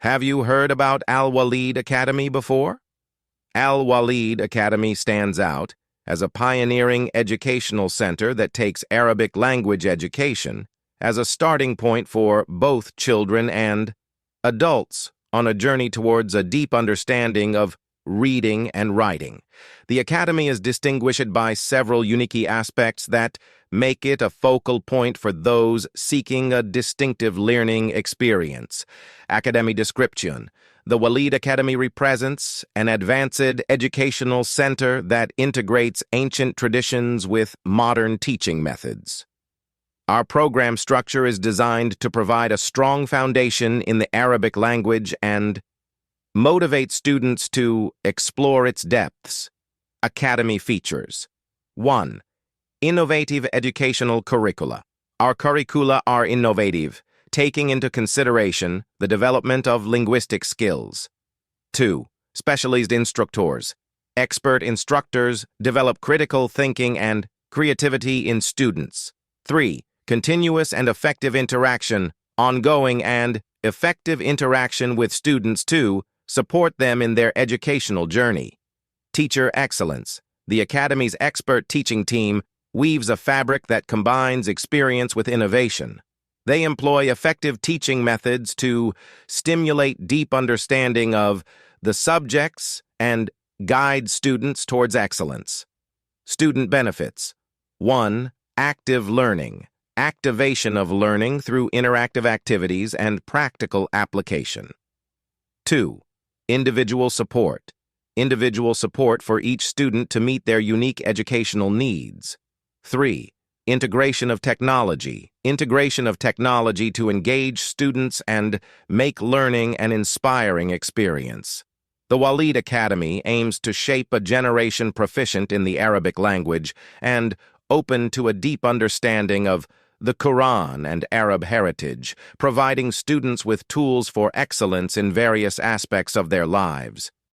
Have you heard about Al-Walid Academy before? Al-Walid Academy stands out as a pioneering educational center that takes Arabic language education as a starting point for both children and adults on a journey towards a deep understanding of reading and writing. The Academy is distinguished by several unique aspects that make it a focal point for those seeking a distinctive learning experience. Academy description. The Walid Academy represents an advanced educational center that integrates ancient traditions with modern teaching methods. Our program structure is designed to provide a strong foundation in the Arabic language and motivate students to explore its depths. Academy features. 1. Innovative educational curricula. Our curricula are innovative, taking into consideration the development of linguistic skills. 2. Specialized instructors. Expert instructors develop critical thinking and creativity in students. 3. Continuous and effective interaction, ongoing and effective interaction with students to support them in their educational journey. Teacher excellence. The Academy's expert teaching team weaves a fabric that combines experience with innovation. They employ effective teaching methods to stimulate deep understanding of the subjects and guide students towards excellence. Student benefits. 1. Active learning. Activation of learning through interactive activities and practical application. 2. Individual support. Individual support for each student to meet their unique educational needs. 3. Integration of technology. Integration of technology to engage students and make learning an inspiring experience. The Walid Academy aims to shape a generation proficient in the Arabic language and open to a deep understanding of the Quran and Arab heritage, providing students with tools for excellence in various aspects of their lives.